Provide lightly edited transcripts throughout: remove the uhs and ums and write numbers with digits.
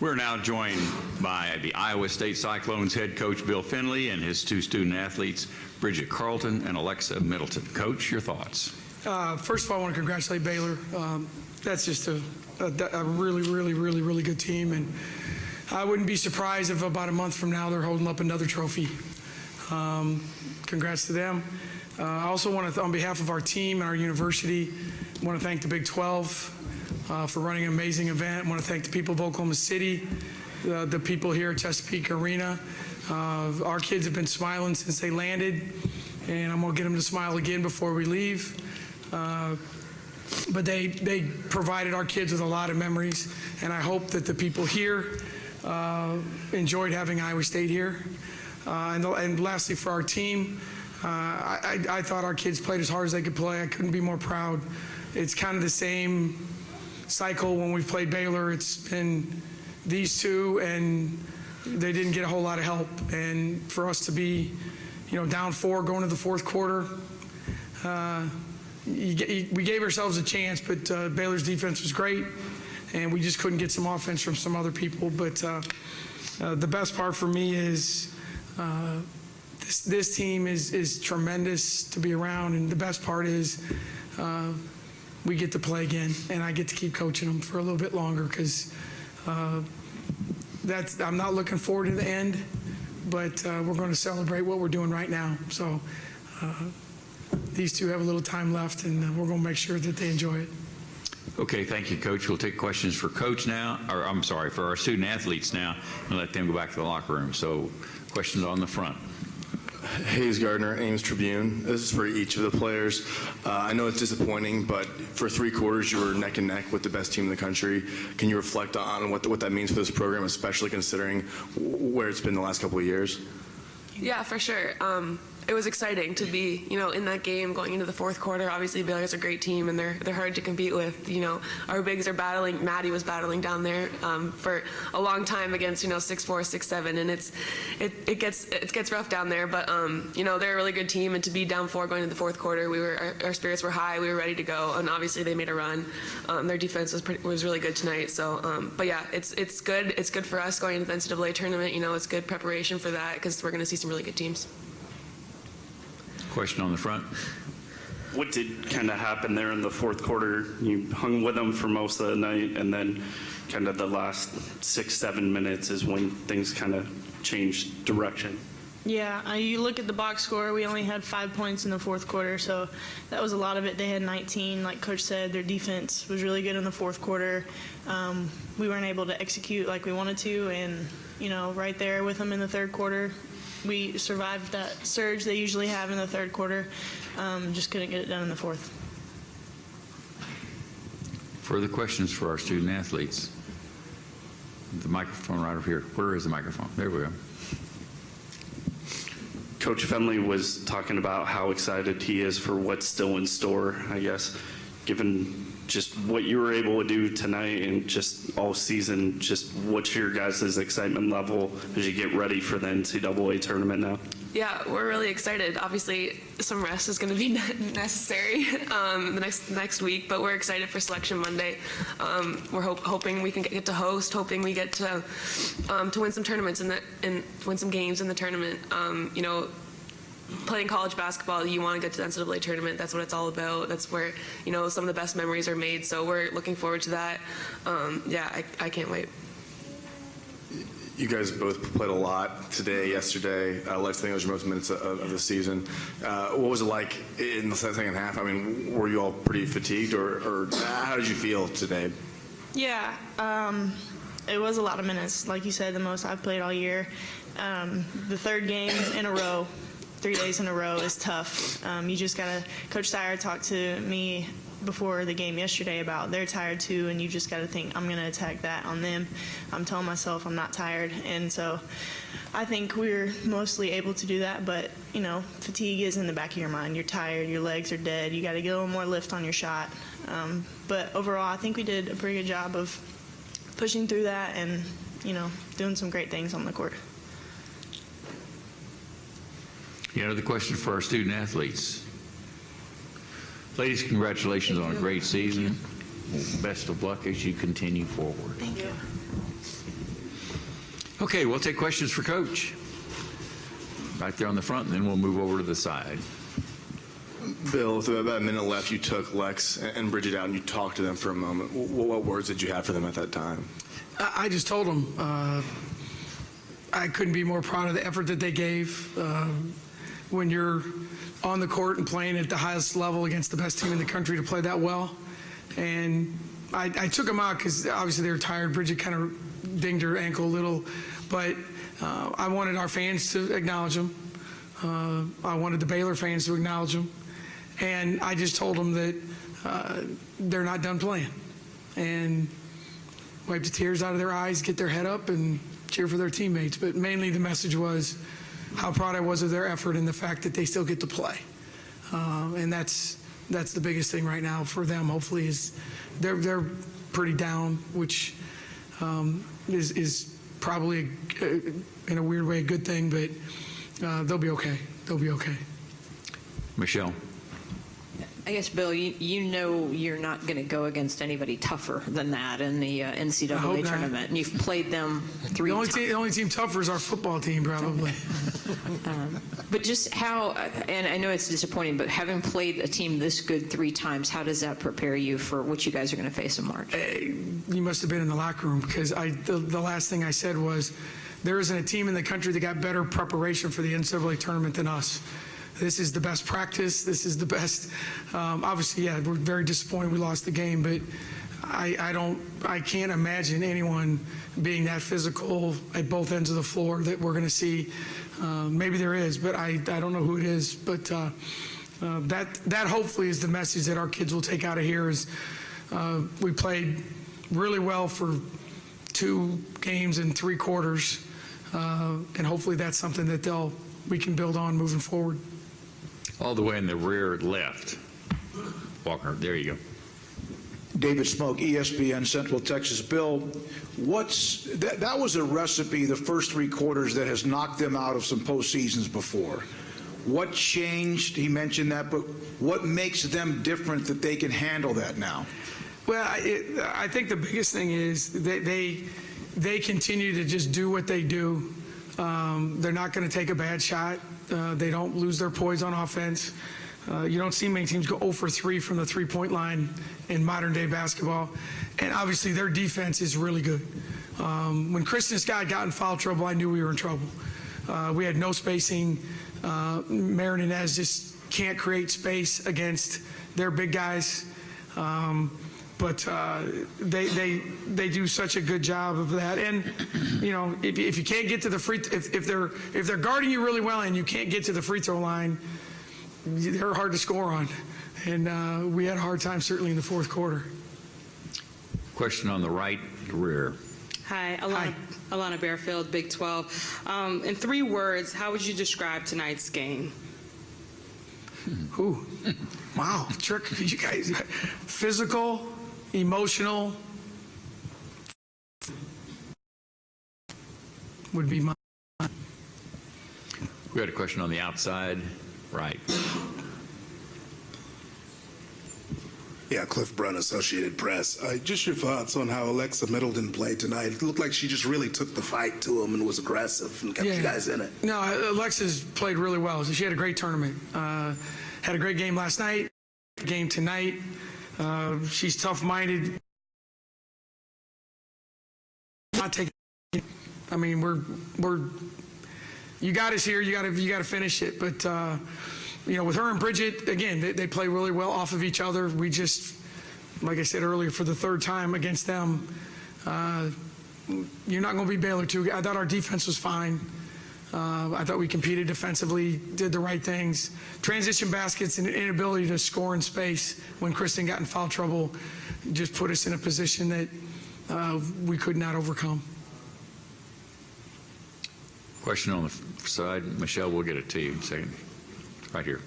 We're now joined by the Iowa State Cyclones head coach Bill Finley and his two student athletes, Bridget Carlton and Alexa Middleton. Coach, your thoughts? First of all, I want to congratulate Baylor. That's just a really good team, and I wouldn't be surprised if about a month from now they're holding up another trophy. Congrats to them. I also want to, on behalf of our team and our university, I want to thank the Big 12 for running an amazing event. I want to thank the people of Oklahoma City, the people here at Chesapeake Arena. Our kids have been smiling since they landed, and I'm going to get them to smile again before we leave. But they provided our kids with a lot of memories, and I hope that the people here enjoyed having Iowa State here. And lastly, for our team, I thought our kids played as hard as they could play. I couldn't be more proud. It's kind of the same cycle when we played Baylor. It's been these two, and they didn't get a whole lot of help. And for us to be, down 4 going to the fourth quarter, we gave ourselves a chance, but Baylor's defense was great, and we just couldn't get some offense from some other people. But the best part for me is this team is tremendous to be around, and the best part is we get to play again, and I get to keep coaching them for a little bit longer, because I'm not looking forward to the end, but we're going to celebrate what we're doing right now. So these two have a little time left, and we're going to make sure that they enjoy it. Okay, thank you, Coach. We'll take questions for Coach now, or I'm sorry, for our student athletes now, and let them go back to the locker room. So questions on the front. Hayes Gardner, Ames Tribune. This is for each of the players. I know it's disappointing, but for 3 quarters you were neck and neck with the best team in the country. Can you reflect on what that means for this program, especially considering where it's been the last couple of years? Yeah, for sure. It was exciting to be, in that game going into the fourth quarter. Obviously, Baylor's a great team, and they're hard to compete with. Our bigs are battling. Maddie was battling down there for a long time against 6'4", 6'7", and it gets rough down there. But they're a really good team, and to be down 4 going into the fourth quarter, our spirits were high. We were ready to go, and obviously they made a run. Their defense was really good tonight. So, but yeah, it's good. It's good for us going into the NCAA tournament. It's good preparation for that, because we're going to see some really good teams. Question on the front. What did kind of happen there in the fourth quarter? You hung with them for most of the night, and then kind of the last 6-7 minutes is when things kind of changed direction. Yeah, you look at the box score, we only had 5 points in the fourth quarter, so that was a lot of it. They had 19. Like Coach said, their defense was really good in the fourth quarter. We weren't able to execute like we wanted to, and right there with them in the third quarter, we survived that surge they usually have in the third quarter. Just couldn't get it done in the fourth. Further questions for our student athletes? The microphone right over here. Where is the microphone? There we go. Coach Finley was talking about how excited he is for what's still in store, I guess, given just what you were able to do tonight and just all season. Just what's your guys' excitement level as you get ready for the NCAA tournament now? Yeah, we're really excited. Obviously, some rest is going to be necessary the next week, but we're excited for Selection Monday. We're hoping we can get to host, hoping we get to win some tournaments and win some games in the tournament. Playing college basketball, you want to get to the NCAA tournament. That's what it's all about. That's where some of the best memories are made. So we're looking forward to that. Yeah, I can't wait. You guys both played a lot today, yesterday. Lex, I think it was your most minutes of the season. What was it like in the second half? I mean, were you all pretty fatigued, or how did you feel today? Yeah, it was a lot of minutes. Like you said, the most I've played all year. The third game in a row, 3 days in a row is tough. You just gotta. Coach Sire talked to me before the game yesterday about they're tired too, and you just got to think, I'm going to attack that on them. I'm telling myself I'm not tired, and so I think we're mostly able to do that, but fatigue is in the back of your mind. You're tired, your legs are dead, you got to get a little more lift on your shot. But overall, I think we did a pretty good job of pushing through that and doing some great things on the court. Another question for our student athletes. Ladies, congratulations on a great season. Best of luck as you continue forward. Thank you. Okay, we'll take questions for Coach. Right there on the front, and then we'll move over to the side. Bill, with about a minute left, you took Lex and Bridget out and you talked to them for a moment. What words did you have for them at that time? I just told them I couldn't be more proud of the effort that they gave. When you're on the court and playing at the highest level against the best team in the country to play that well. And I took them out because obviously they were tired. Bridget kind of dinged her ankle a little, but I wanted our fans to acknowledge them. I wanted the Baylor fans to acknowledge them. And I just told them that they're not done playing. And wipe the tears out of their eyes, get their head up, and cheer for their teammates. But mainly the message was how proud I was of their effort and the fact that they still get to play. And that's the biggest thing right now for them, hopefully, is they're pretty down, which is probably, in a weird way, a good thing, but they'll be okay. They'll be okay. Michelle. I guess, Bill, you know you're not going to go against anybody tougher than that in the NCAA tournament, and you've played them three times. The only team tougher is our football team, probably. But just how, and I know it's disappointing, but having played a team this good three times, how does that prepare you for what you guys are going to face in March? You must have been in the locker room, because the last thing I said was there isn't a team in the country that got better preparation for the NCAA tournament than us. This is the best practice. This is the best. Obviously, yeah, we're very disappointed we lost the game, but I can't imagine anyone being that physical at both ends of the floor that we're going to see. Maybe there is, but I don't know who it is. But that hopefully is the message that our kids will take out of here. Is we played really well for 2 games and 3 quarters, and hopefully that's something that we can build on moving forward. All the way in the rear left. Walker, there you go. David Smoke, ESPN Central Texas. Bill, that was a recipe the first 3 quarters that has knocked them out of some postseasons before. What changed? He mentioned that, but what makes them different that they can handle that now? Well, I think the biggest thing is they continue to just do what they do. They're not going to take a bad shot. They don't lose their poise on offense. You don't see many teams go 0 for 3 from the 3-point line in modern-day basketball. And obviously their defense is really good. When Kristen Scott got in foul trouble, I knew we were in trouble. We had no spacing. Marin and Ez just can't create space against their big guys. But they do such a good job of that. And you know, if you can't get to the if they're guarding you really well and you can't get to the free throw line, they're hard to score on. And we had a hard time certainly in the fourth quarter. Question on the right rear. Hi, Alana Bearfield, Big 12. In 3 words, how would you describe tonight's game? Ooh, wow, trick, you guys. Physical, emotional would be my. We had a question on the outside right. Yeah, Cliff Brunn, Associated Press. Just your thoughts on how Alexa Middleton played tonight. It looked like she just really took the fight to him and was aggressive and kept you guys in it. No, Alexa's played really well. So she had a great tournament. Had a great game last night, game tonight. She's tough-minded. Not taking. I mean, we're. You got us here. You got to finish it. But you know, with her and Bridget, again, they play really well off of each other. We just, like I said earlier, for the 3rd time against them, you're not going to be Baylor too. I thought our defense was fine. I thought we competed defensively, did the right things. Transition baskets and an inability to score in space when Kristen got in foul trouble just put us in a position that we could not overcome. Question on the side. Michelle, we'll get it to you in a second. Right here.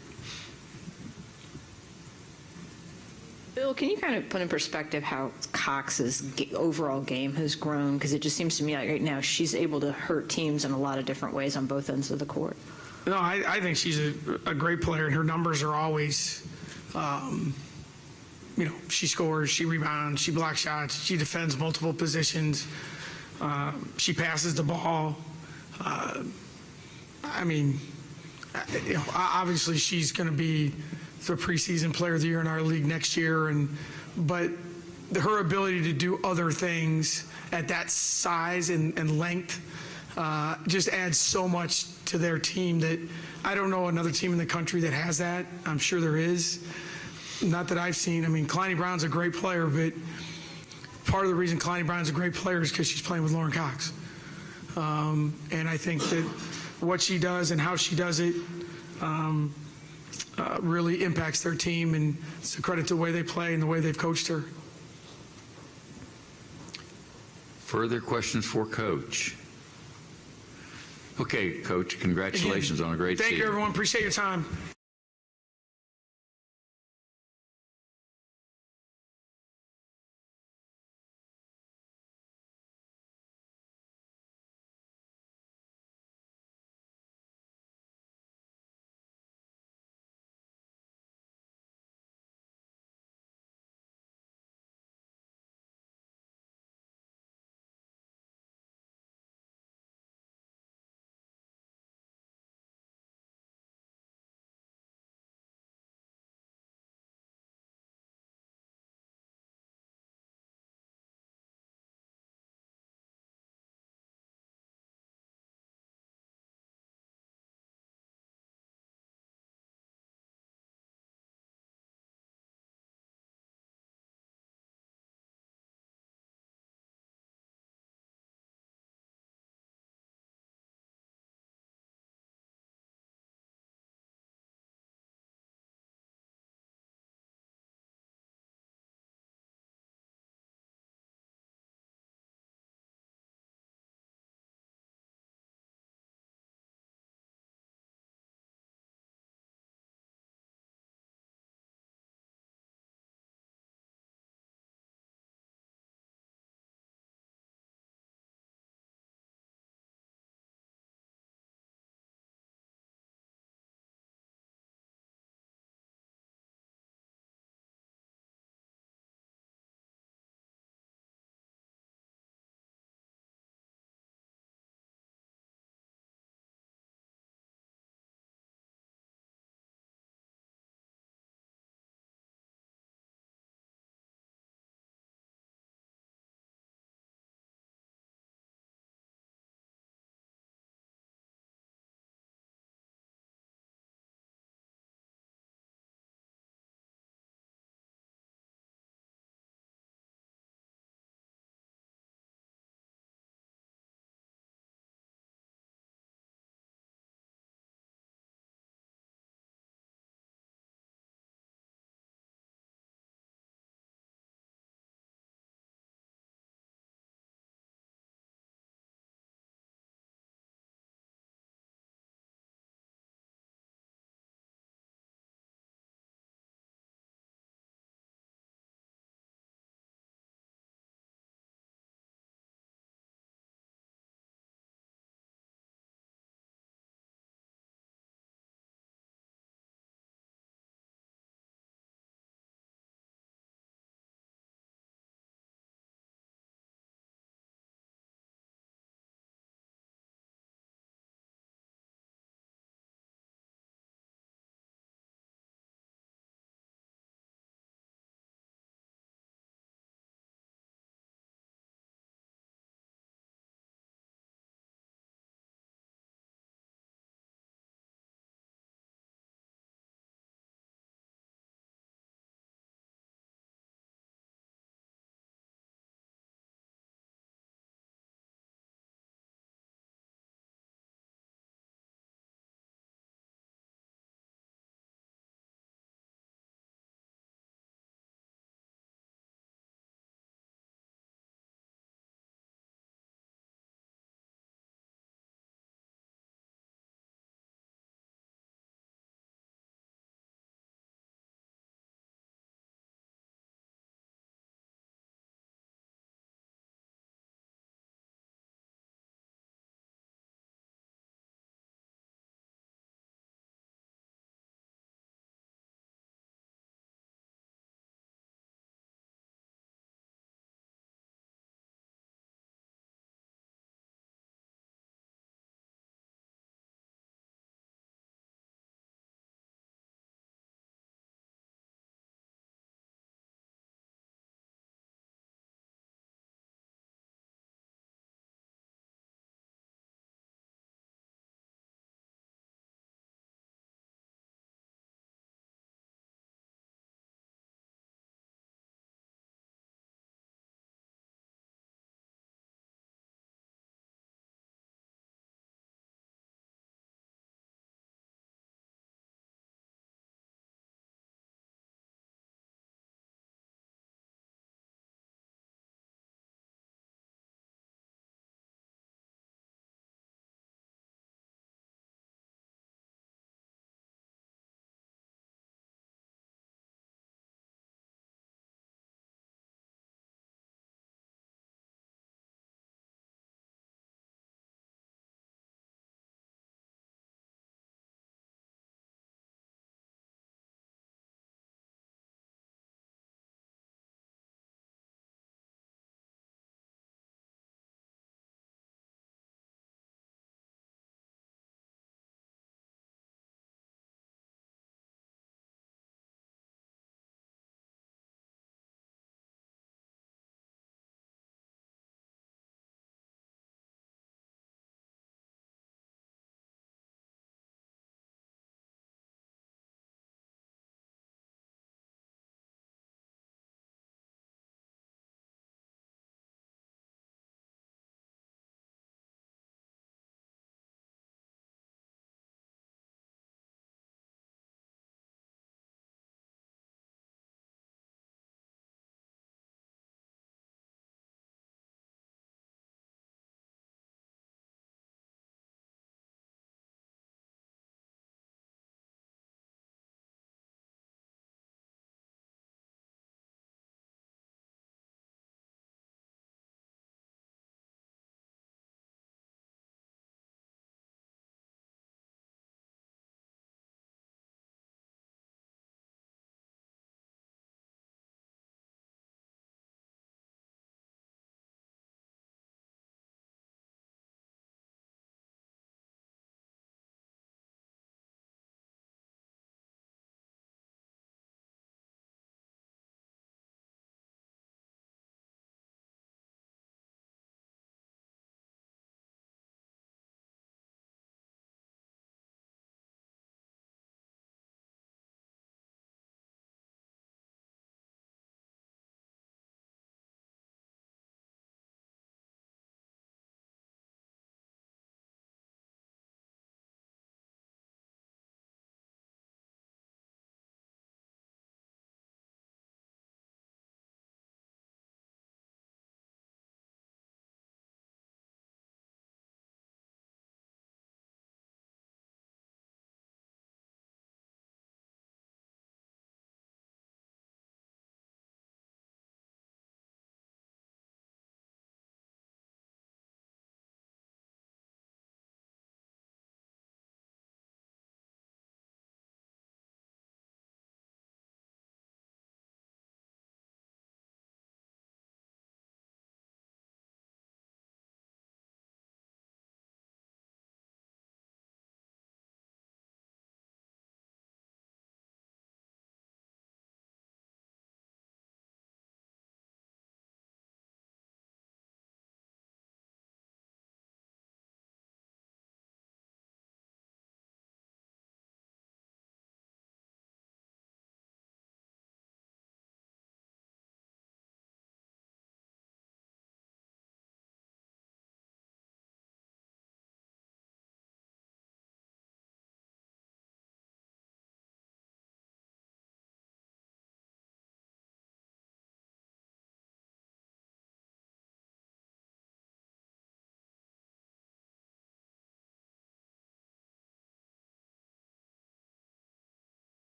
Bill, can you kind of put in perspective how Cox's overall game has grown? Because it just seems to me like right now she's able to hurt teams in a lot of different ways on both ends of the court. No, I think she's a great player, and her numbers are always, you know, she scores, she rebounds, she blocks shots, she defends multiple positions. She passes the ball. I mean, obviously she's going to be the preseason player of the year in our league next year, but her ability to do other things at that size and length just adds so much to their team that I don't know another team in the country that has that. I'm sure there is. Not that I've seen. I mean, Kalani Brown's a great player, but part of the reason Kalani Brown's a great player is because she's playing with Lauren Cox. And I think that what she does and how she does it really impacts their team, and it's a credit to the way they play and the way they've coached her. Further questions for Coach? Okay, Coach, congratulations on a great season. Thank you, everyone. Appreciate your time.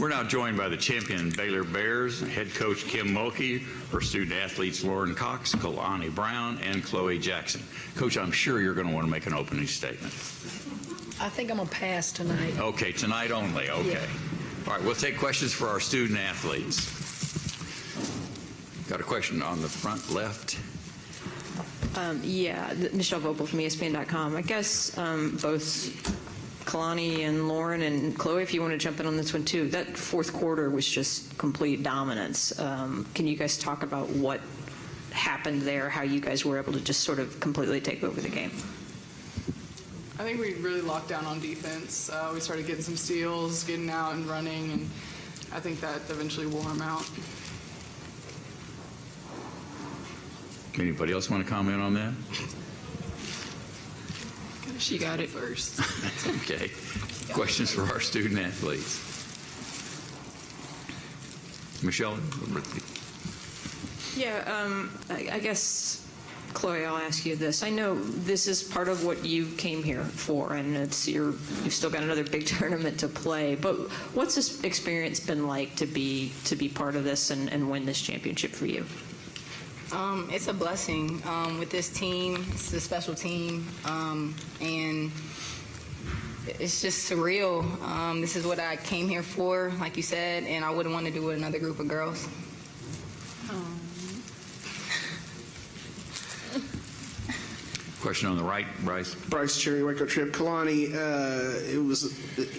We're now joined by the champion Baylor Bears, head coach Kim Mulkey, her student athletes Lauren Cox, Kalani Brown, and Chloe Jackson. Coach, I'm sure you're going to want to make an opening statement. I think I'm going to pass tonight. Okay, tonight only. Okay. Yeah. All right, we'll take questions for our student athletes. Got a question on the front left. Michelle Vogel from ESPN.com. I guess both Kalani and Lauren and Chloe, if you want to jump in on this one too, that fourth quarter was just complete dominance. Can you guys talk about what happened there, how you guys were able to just sort of completely take over the game? I think we really locked down on defense. We started getting some steals, getting out and running, and I think that eventually wore them out. Anybody else want to comment on that? She got it first. Okay. Questions for our student athletes? Michelle? I guess, Chloe, I'll ask you this. I know this is part of what you came here for, and you've still got another big tournament to play. But what's this experience been like to be part of this and win this championship for you? It's a blessing with this team. It's a special team, and it's just surreal. This is what I came here for, like you said, and I wouldn't want to do it with another group of girls. Question on the right, Bryce. Bryce Cherry, Waco Trip. Kalani,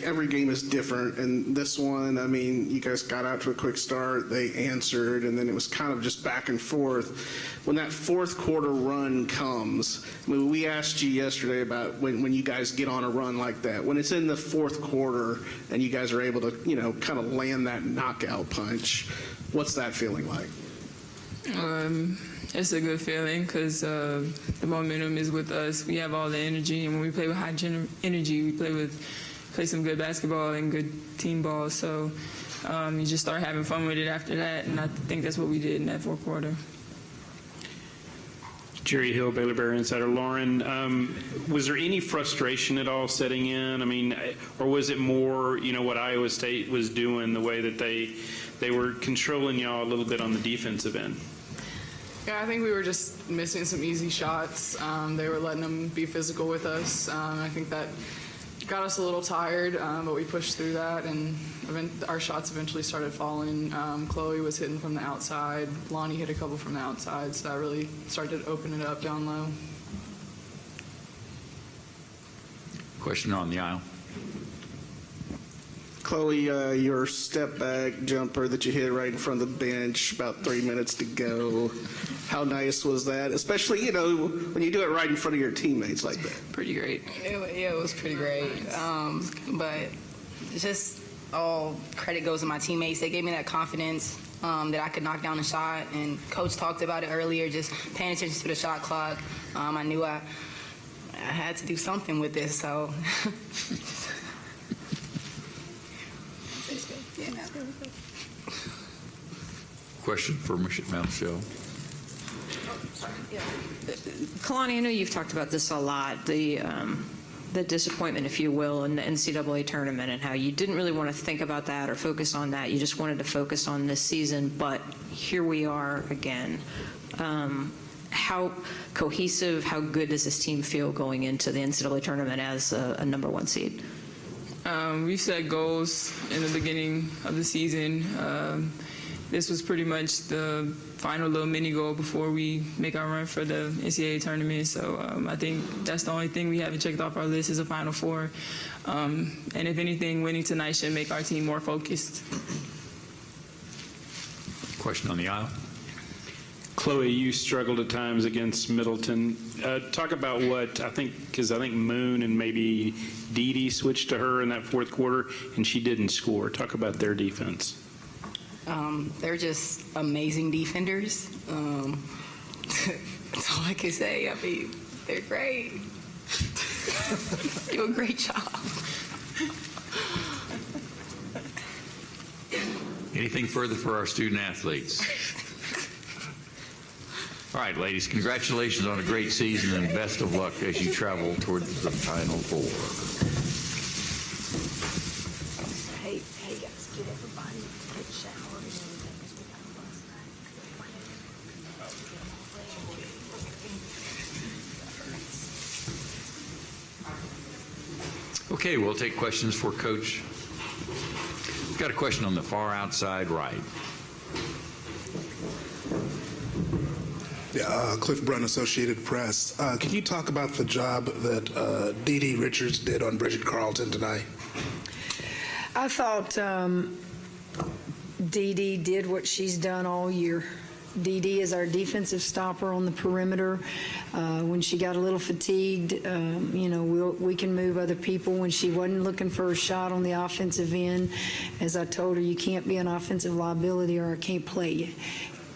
every game is different, and this one, I mean, you guys got out to a quick start, they answered, and then it was kind of just back and forth. When that fourth quarter run comes, I mean, we asked you yesterday about when you guys get on a run like that, when it's in the fourth quarter and you guys are able to, kind of land that knockout punch, what's that feeling like? It's a good feeling because the momentum is with us. We have all the energy, and when we play with high energy, we play some good basketball and good team ball. So you just start having fun with it after that, and I think that's what we did in that fourth quarter. Jerry Hill, Baylor Bear Insider. Lauren, was there any frustration at all setting in? I mean, or was it more, what Iowa State was doing, the way that they were controlling y'all a little bit on the defensive end? Yeah, I think we were just missing some easy shots. They were letting them be physical with us. I think that got us a little tired, but we pushed through that, and our shots eventually started falling. Chloe was hitting from the outside. Lonnie hit a couple from the outside, so that really started to open it up down low. Question on the aisle. Chloe, your step back jumper that you hit right in front of the bench, about 3 minutes to go. How nice was that? Especially, when you do it right in front of your teammates like that. Pretty great. It was pretty great. But just all credit goes to my teammates. They gave me that confidence that I could knock down a shot. And Coach talked about it earlier, just paying attention to the shot clock. I knew I had to do something with this, so. Question for Michelle. Kalani, I know you've talked about this a lot, the disappointment, if you will, in the NCAA tournament, and how you didn't really want to think about that or focus on that. You just wanted to focus on this season, but here we are again. How cohesive, how good does this team feel going into the NCAA tournament as a number one seed? We set goals in the beginning of the season. This was pretty much the final little mini goal before we make our run for the NCAA tournament. So I think that's the only thing we haven't checked off our list is a Final Four. And if anything, winning tonight should make our team more focused. Question on the aisle. Chloe, you struggled at times against Middleton. Talk about what I think, because I think Moon and maybe Dee Dee switched to her in that fourth quarter, and she didn't score. Talk about their defense. They're just amazing defenders. That's all I can say. I mean, they're great. Do a great job. Anything further for our student athletes? All right, ladies, congratulations on a great season and best of luck as you travel toward the Final Four. Hey, guys, get everybody. Okay, we'll take questions for Coach. We've got a question on the far outside right. Yeah, Cliff Brunn, Associated Press. Can you talk about the job that Dee Dee Richards did on Bridget Carlton tonight? I thought Dee Dee did what she's done all year. Dee Dee is our defensive stopper on the perimeter. When she got a little fatigued, we can move other people. When she wasn't looking for a shot on the offensive end, as I told her, you can't be an offensive liability or I can't play you.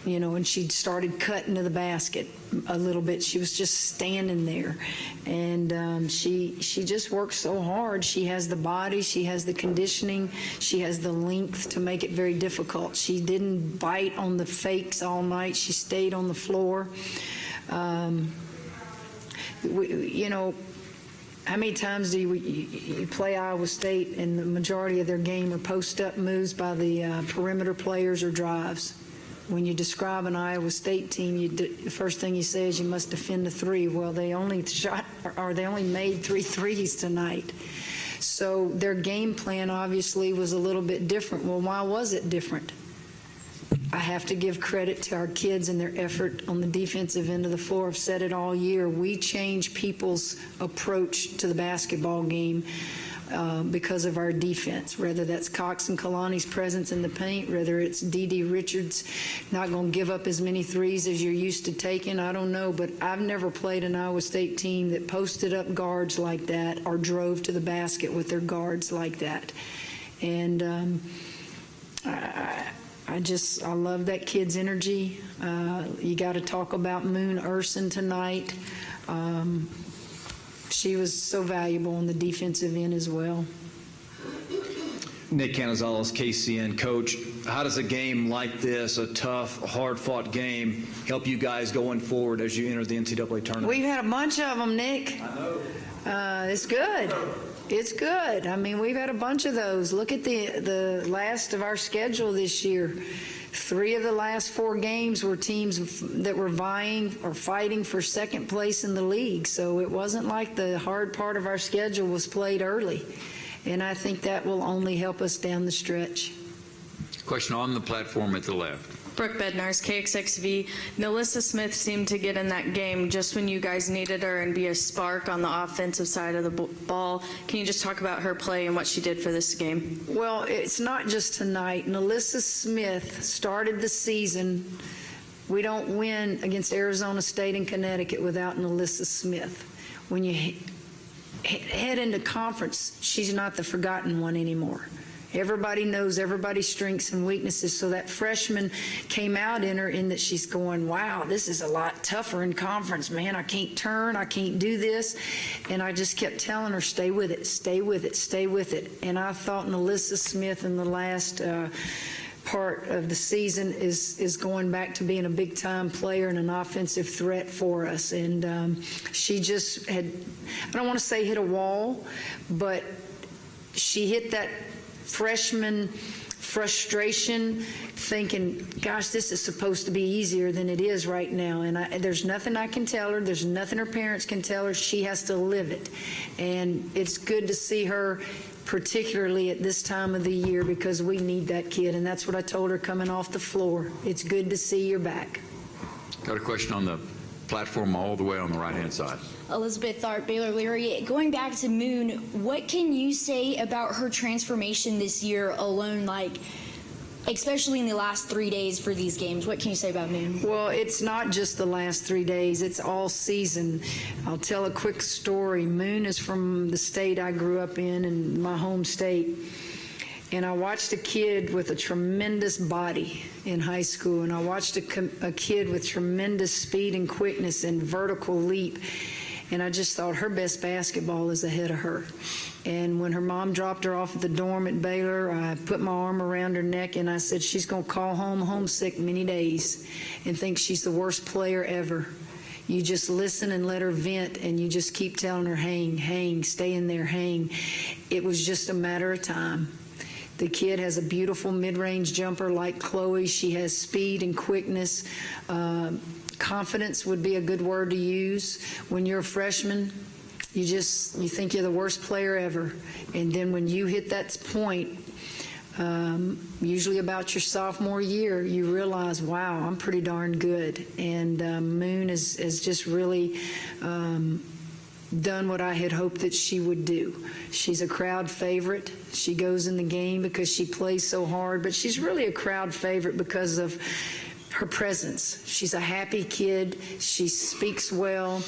And she started cutting to the basket a little bit. She was just standing there. And she just works so hard. She has the body, she has the conditioning, she has the length to make it very difficult. She didn't bite on the fakes all night. She stayed on the floor. How many times do you play Iowa State and the majority of their game are post-up moves by the perimeter players or drives? When you describe an Iowa State team, the first thing you say is you must defend the three. Well, they only made 3 threes tonight. So their game plan obviously was a little bit different. Well, why was it different? I have to give credit to our kids and their effort on the defensive end of the floor. I've said it all year. We change people's approach to the basketball game because of our defense, whether that's Cox and Kalani's presence in the paint, whether it's Dee Dee Richards not going to give up as many threes as you're used to taking. I don't know, but I've never played an Iowa State team that posted up guards like that or drove to the basket with their guards like that. And I love that kid's energy. You got to talk about Moon Urson tonight. She was so valuable on the defensive end as well. Nick Canizales, KCN. Coach, how does a game like this, a tough, hard-fought game, help you guys going forward as you enter the NCAA tournament? We've had a bunch of them, Nick. I know. It's good. It's good. I mean, we've had a bunch of those. Look at the last of our schedule this year. 3 of the last 4 games were teams that were vying or fighting for second place in the league. So it wasn't like the hard part of our schedule was played early. And I think that will only help us down the stretch. Question on the platform at the left. Brooke Bednarz, KXXV. Nalissa Smith seemed to get in that game just when you guys needed her and be a spark on the offensive side of the ball. Can you just talk about her play and what she did for this game? Well, it's not just tonight. Nalissa Smith started the season. We don't win against Arizona State and Connecticut without Nalissa Smith. When you head into conference, she's not the forgotten one anymore. Everybody knows everybody's strengths and weaknesses, so that freshman came out in her in that she's going, wow, this is a lot tougher in conference, man. I can't turn, I can't do this. And I just kept telling her, stay with it, stay with it, stay with it. And I thought Nalissa Smith in the last part of the season is going back to being a big-time player and an offensive threat for us. And she just had, I don't want to say hit a wall, but she hit that freshman frustration, thinking, gosh, this is supposed to be easier than it is right now. And there's nothing I can tell her. There's nothing her parents can tell her. She has to live it. And it's good to see her, particularly at this time of the year, because we need that kid. And that's what I told her coming off the floor. It's good to see you're back. Got a question on the platform all the way on the right-hand side. Elizabeth Tharp, Baylor Leary. Going back to Moon, what can you say about her transformation this year alone, like especially in the last 3 days for these games? What can you say about Moon? Well, it's not just the last 3 days. It's all season. I'll tell a quick story. Moon is from the state I grew up in my home state. And I watched a kid with a tremendous body in high school, and I watched a kid with tremendous speed and quickness and vertical leap. And I just thought her best basketball is ahead of her. And when her mom dropped her off at the dorm at Baylor, I put my arm around her neck and I said, she's going to call home homesick many days and think she's the worst player ever. You just listen and let her vent, and you just keep telling her, hang, hang, stay in there, hang. It was just a matter of time. The kid has a beautiful mid-range jumper like Chloe. She has speed and quickness. Confidence would be a good word to use. When you're a freshman, you think you're the worst player ever. And then when you hit that point, usually about your sophomore year, you realize, wow, I'm pretty darn good. And Moon has just really done what I had hoped that she would do. She's a crowd favorite. She goes in the game because she plays so hard, but she's really a crowd favorite because of her presence. She's a happy kid. She speaks well.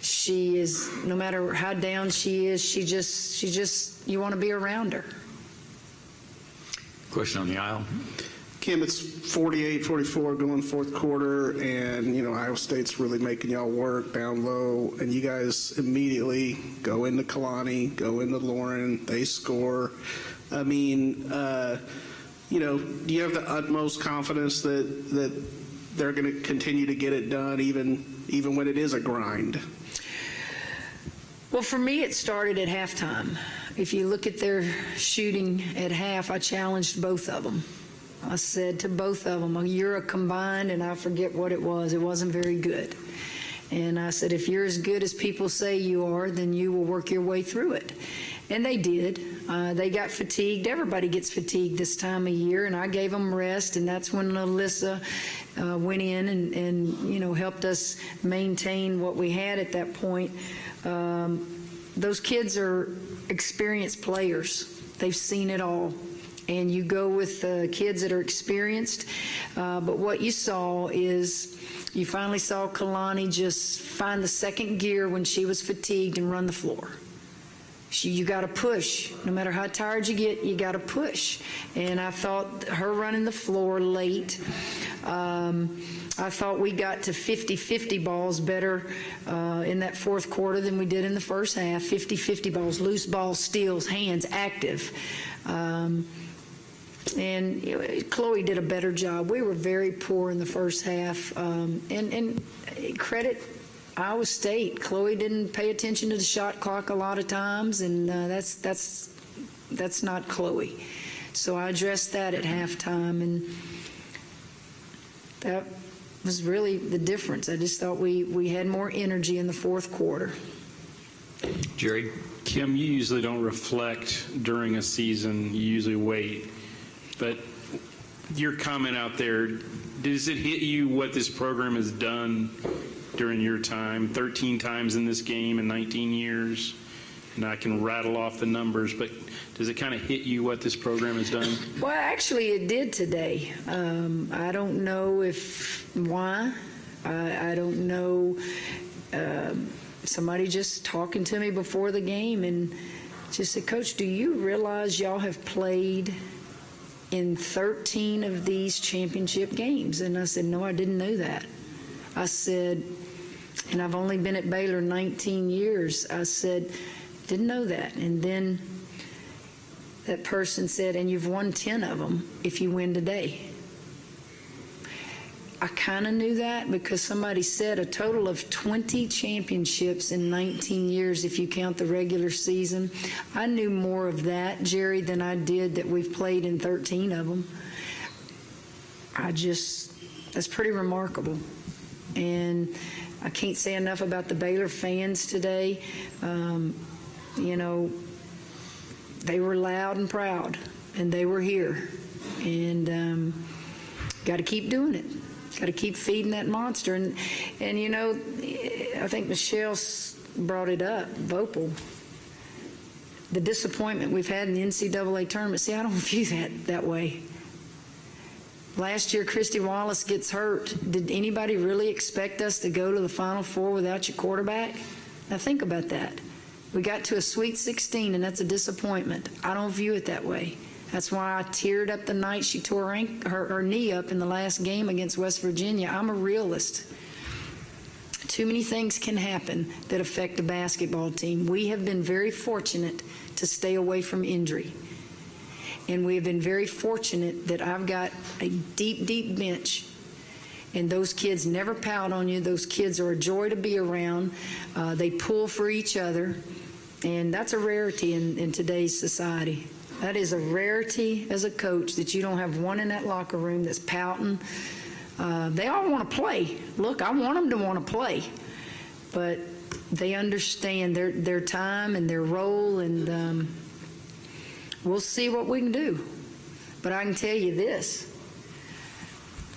She is, no matter how down she is, she just, you want to be around her. Question on the aisle. Kim, it's 48-44 going fourth quarter, and, Iowa State's really making y'all work down low, and you guys immediately go into Kalani, go into Lauren, they score. I mean, do you have the utmost confidence that they're going to continue to get it done even when it is a grind? Well, for me, it started at halftime. If you look at their shooting at half, I challenged both of them. I said to both of them, you're a combined, and I forget what it was. It wasn't very good. And I said, if you're as good as people say you are, then you will work your way through it. And they did. They got fatigued. Everybody gets fatigued this time of year, and I gave them rest, and that's when Alyssa went in and helped us maintain what we had at that point. Those kids are experienced players. They've seen it all. And you go with the kids that are experienced. But what you saw is you finally saw Kalani just find the second gear when she was fatigued and run the floor. You got to push. No matter how tired you get, you got to push. And I thought her running the floor late, I thought we got to 50-50 balls better in that fourth quarter than we did in the first half. 50-50 balls, loose balls, steals, hands, active. And Chloe did a better job. We were very poor in the first half. And credit Iowa State. Chloe didn't pay attention to the shot clock a lot of times, and that's not Chloe. So I addressed that at halftime, and that was really the difference. I just thought we had more energy in the fourth quarter. Jerry? Kim, you usually don't reflect during a season. You usually wait. But your comment out there, does it hit you what this program has done during your time? 13 times in this game in 19 years. And I can rattle off the numbers, but does it kind of hit you what this program has done? Well, actually, it did today. I don't know why. I don't know. Somebody just talking to me before the game and just said, Coach, do you realize y'all have played in 13 of these championship games? And I said, no, I didn't know that. I said, and I've only been at Baylor 19 years. I said, didn't know that. And then that person said, and you've won 10 of them if you win today. I kind of knew that because somebody said a total of 20 championships in 19 years if you count the regular season. I knew more of that, Jerry, than I did that we've played in 13 of them. That's pretty remarkable. And I can't say enough about the Baylor fans today. They were loud and proud, and they were here. And got to keep doing it. Got to keep feeding that monster. And I think Michelle brought it up, Vopel. The disappointment we've had in the NCAA tournament. See, I don't view that way. Last year, Christy Wallace gets hurt. Did anybody really expect us to go to the Final Four without your quarterback? Now think about that. We got to a Sweet 16, and that's a disappointment. I don't view it that way. That's why I teared up the night she tore her knee up in the last game against West Virginia. I'm a realist. Too many things can happen that affect a basketball team. We have been very fortunate to stay away from injury. And we have been very fortunate that I've got a deep, deep bench. And those kids never pout on you. Those kids are a joy to be around. They pull for each other. And that's a rarity in today's society. That is a rarity as a coach that you don't have one in that locker room that's pouting. They all want to play. Look, I want them to want to play. But they understand their time and their role, and we'll see what we can do. But I can tell you this.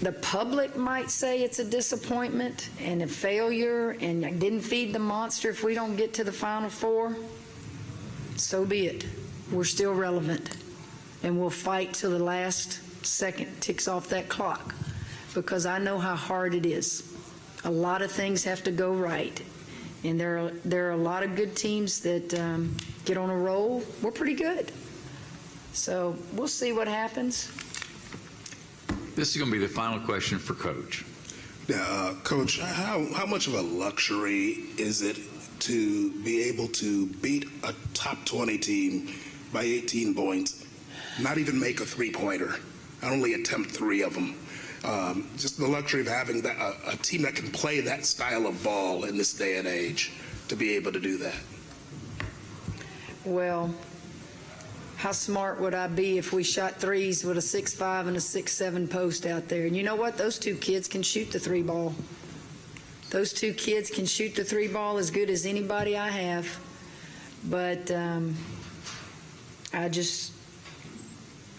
The public might say it's a disappointment and a failure and I didn't feed the monster if we don't get to the Final Four. So be it. We're still relevant, and we'll fight till the last second ticks off that clock, because I know how hard it is. A lot of things have to go right, and there are a lot of good teams that get on a roll. We're pretty good. So we'll see what happens. This is going to be the final question for Coach. Now, Coach, how much of a luxury is it to be able to beat a top 20 team by 18 points, not even make a three-pointer, and only attempt 3 of them? Just the luxury of having a team that can play that style of ball in this day and age to be able to do that. Well, how smart would I be if we shot threes with a 6'5" and a 6'7" post out there? And you know what? Those 2 kids can shoot the 3 ball. Those 2 kids can shoot the 3 ball as good as anybody I have. But I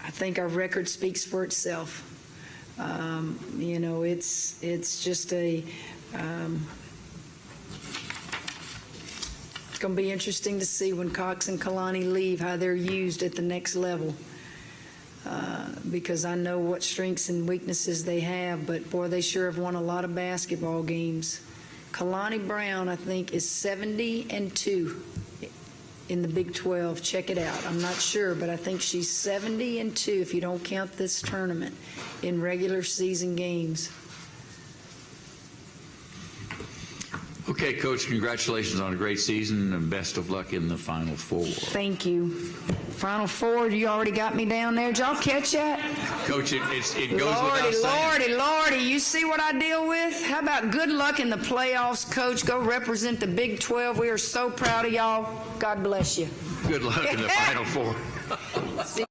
think our record speaks for itself. You know, it's just a it's going to be interesting to see when Cox and Kalani leave how they're used at the next level, because I know what strengths and weaknesses they have, but boy, they sure have won a lot of basketball games. Kalani Brown, I think, is 70-2 in the Big 12. Check it out. I'm not sure, but I think she's 70-2 if you don't count this tournament in regular season games. Okay, Coach, congratulations on a great season and best of luck in the Final Four. Thank you. Final Four, you already got me down there. Did y'all catch that? Coach, it goes without saying. Lordy, you see what I deal with? How about good luck in the playoffs, Coach? Go represent the Big 12. We are so proud of y'all. God bless you. Good luck in the Final Four. See